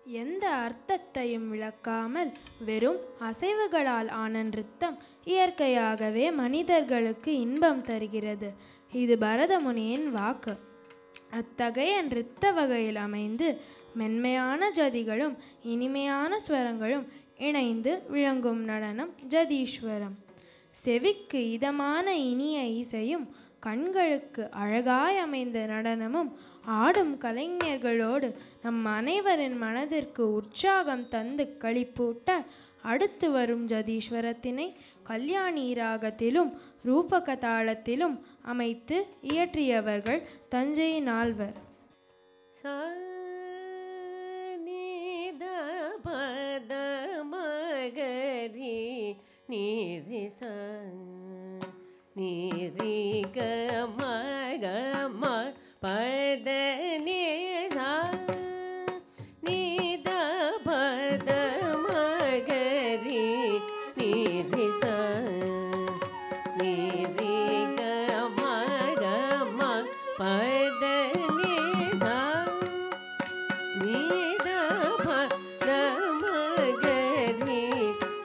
எந்த அர்த்தத்தையும் விளக்காமல் வெறும் அசைவுகளால் ஆன நிறுத்தம் இயற்கையாகவே மனிதர்களுக்கு இன்பம் தருகிறது. இது பரதமுனியின் வாக்கு. அத்தகைய நிறுத்த வகையில் அமைந்து மென்மையான ஜதிகளும் இனிமையான ஸ்வரங்களும் இணைந்து விளங்கும் நடனம் ஜதீஸ்வரம். செவிக்கு இதமான இனிய இசையும் கண்களுக்கு அழகாய் அமைந்த நடனமும் ஆடும் கலைஞர்களோடு நம் அனைவரின் மனதிற்கு உற்சாகம் தந்து களிப்பூட்ட அடுத்து வரும் ஜதீஸ்வரத்தினை கல்யாணி ராகத்திலும் ரூபக தாளத்திலும் அமைத்து இயற்றியவர்கள் தஞ்சை நால்வர். பத நீசா நீத பத மகரி நீரிசா நீரிக மகம பத நீசா நீத பத மகரி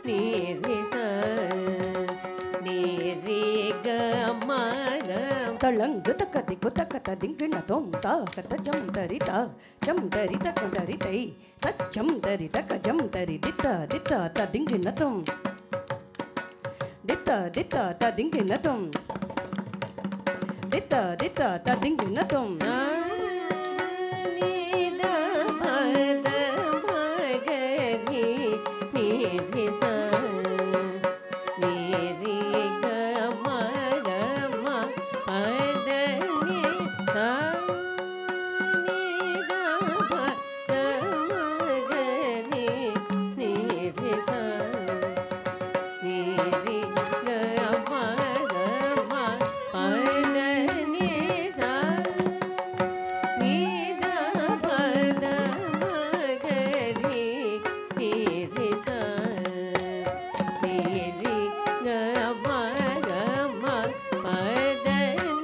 நீரிசா நீரிக மகம் தளங்கு தக்கதி குத்தக்கத்த திங்கிண தோம் தா கத்த ஜம் தரிதா கந்தரிதை தச்சம் தரித கஜம் தரி தித்தா தித்தா ததிங்கிண தோம் தித்தா தித்தா ததிங்கிண தோம் தித்தா தித்தா ததிங்கிண தோம் நீத பத மகரி நீரிசா நீரிக மகம பத நீசா நீத பத மகரி நீரிசா நீரிக மகம பத நீசா நீத பத மகரி நீரிசா நீரிக மகம பத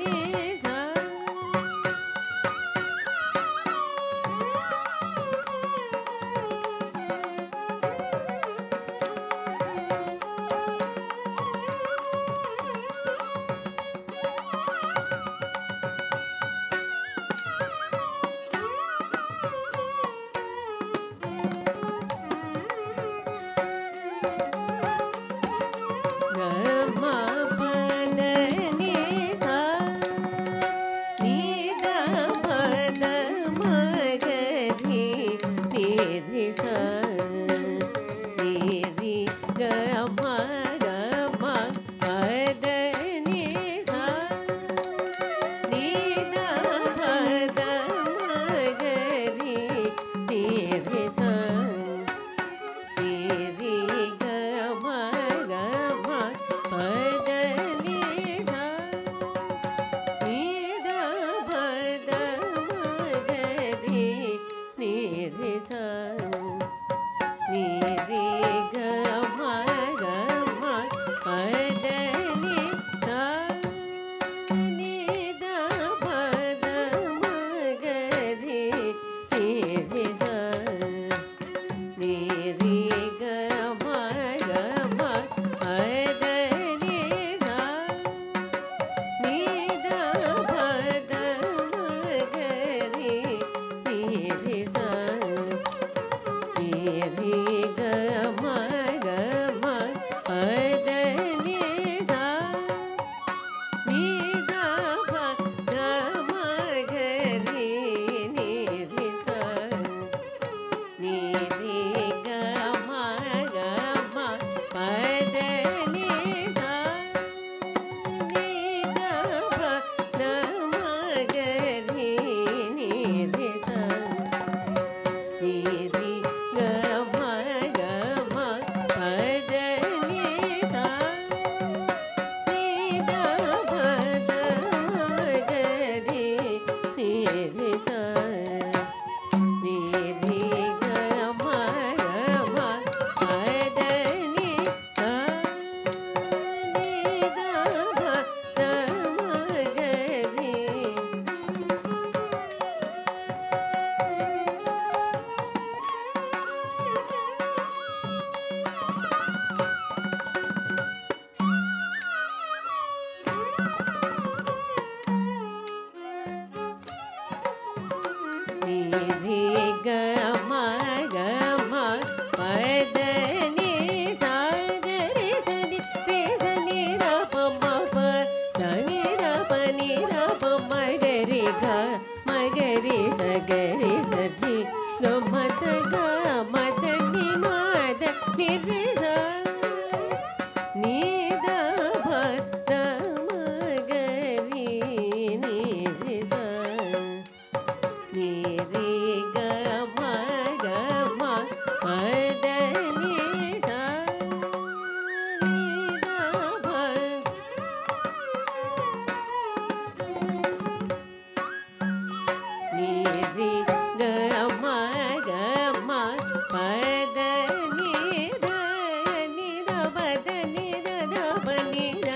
நீசா கம பத நீசா நீத பத மகரி நீரிசா நீரி கம கம பத நீசா நீத பத மகரி நீரிசா நீரி கம கம பத நீசா நீத பத மகரி நீரிசா நீரி கம கம பத நீசா நீத பத மகரி நீரிசா நீரி கம கம பத நீசா நீத பத மகரி நீரிசா நீரி கம ಗ ಮ ಗ ಮ ಪದ ನಿ ಸಾ ಗ ರಿ ಸ ನಿ ರಿ ಸ ನಿ ರ ಪ ಮ ಪ ಸ ನಿ ರ ಪ ನಿ ರ ಪ ಮ ಗ ರಿ ಗ ಮ ಗ ರಿ ಸ ಗ ರಿ ಸ ನಿ ಗ ಮ ದ ಗ ಮ ದ ನಿ ಮ ದ ನಿ ರಿ ಸ ನಿ ದ ಪ ದ ಮ ಗ ರಿ ನಿ ರಿ ಸ ನಿ ರಿ ಗ ಮ ಗ ಮ ಪ ದ ನಿ ಸ ನಿ ದ ಪ ನಿ ರಿ ಗ ಮ ಗ ಮ ಪ ದ ನಿ ದ ನಿ ದ ಪ ದ ನಿ ದ ದ ಪ ನಿ ದ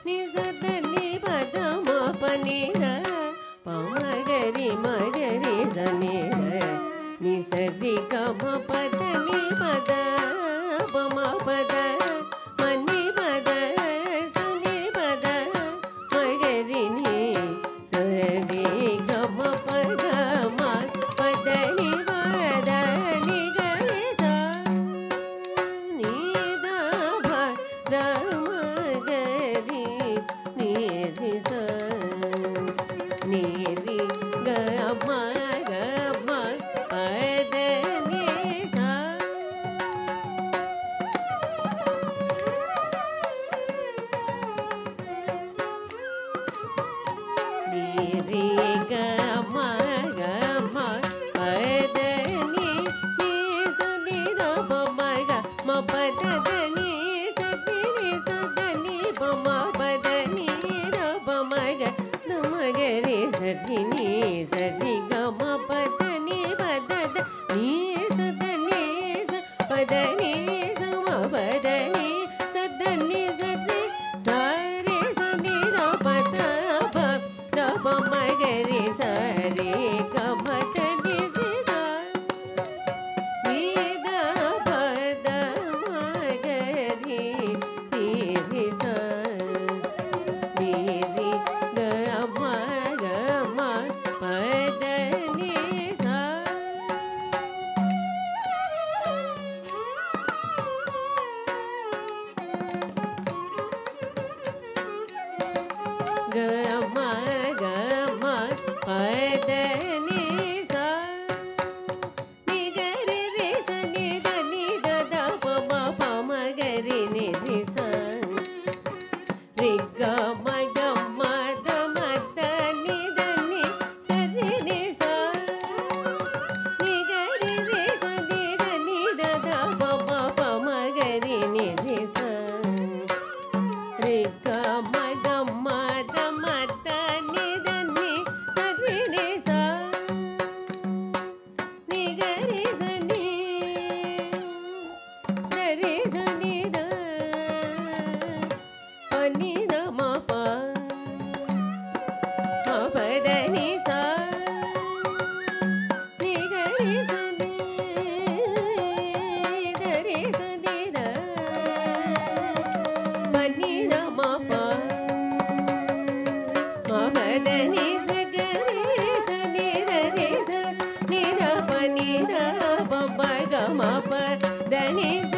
ನಿ ಸ ದ ನಿ ಪ ದ ಮ ಪ ನಿ ದ ಪ ಮ ಗ ರಿ ಮ ಗ ರಿ ಸ ನಿ ದ ನಿ ಸ ರಿ ಗ ಮ ಪ ದ ನಿ ಪ ದ ಪ ಮ ಪ ದ ಮ ನಿ ಪ ದ ಸ ನಿ ಪ ದ ಮ ಗ ರಿ ನಿ ಸ ರಿ ಗ ಮ ಪ ಗ ಮ ಪ ದ ನಿ ಪ ದ ನಿ ಗ ರಿ ಸ ನಿ ದ ಪ ದ ಮ ಗ ರಿ ನಿ ರಿ ಸ ನಿ ರಿ ಗ ಮ ಗ ಮ ಪ ದ ನಿ ಸ ನಿ ರಿ ಗ ಮ ಗ ಮ ಪ ದ ನಿ ನಿ ಸ ನಿ ದ ಪ ಮ ಗ ಮ ಪ ದ ದ ನಿ ಸ ನಿ ರಿ ಸ ದ ನಿ ಪ ಮ ಪ ದ ನಿ ರ ಪ ಮ ಗ ದ ಮ ಗ ರಿ ಸ ನಿ ನಿ ಸ ನಿ ಗ ಮ ಪ ದ ನಿ ಪ ದ ದ ನಿ ಸ ದ ನಿ ಸ ಪ ದ ನಿ ಸ ಮ ಪ ದ ನಿ ಸ ದ ನಿ ಸ ರಿ ಸ ರಿ ಸ ನಿ ದ ಪ ದ ಪ ದ ಪ ಮ ಗ ರಿ ಸ ರಿ ಗ ಮ ದ ನಿ ರಿ ಸ ನಿ ದ ಪ ದ ಮ ಗ ರಿ ನಿ ರಿ ಸ ನಿ ರಿ ಗ ಮ ಗ ಮ ಪ ದ ನಿ ಸ ಗ ಮ ಗ ಮ ಪ ದ ನಿ ಸ ನಿ ಗ ರಿ ರಿ ಸ ನಿ ದ ನಿ ದ ದ ಪ ಮ ಪ ಮ ಗ ರಿ ನಿ ರಿ ಸ ರಿ ಗ ಮ ಗ ಮ ದ ಮ ದ ನಿ ದ ನಿ ಸ ರಿ ನಿ ಸ ನಿ ಗ ರಿ ರಿ ಸ ನಿ ದ ನಿ ದ ದ ಪ ಮ ಪ ಮ ಗ ರಿ ನಿ ರಿ ಸ ರಿ ಗ ಮ ಗ ಮ ದ ಮ ದ ನಿ ದ ನಿ ಸ ರಿ ನಿ ಸ ನಿ ಗ ರಿ ಸ ನಿ ದ ರಿ ಸ ನಿ ದ ಪ ನಿ ದ ಮ ಪ ಮ ಪ ದ ನಿ ಸ ನಿ ಗ ರಿ ಸ ನಿ ದ ರಿ ಸ ನಿ ದ ಪ ನಿ ದ ಮ ಪ ಮ ಪ ದ ನಿ ಸ ಗ ರಿ ಸ ನಿ ದ ರಿ ಸ ನಿ ದ ಪ ನಿ ದ ಪ ಮ ಗ ಮ ಪ ದ ನಿ ಸ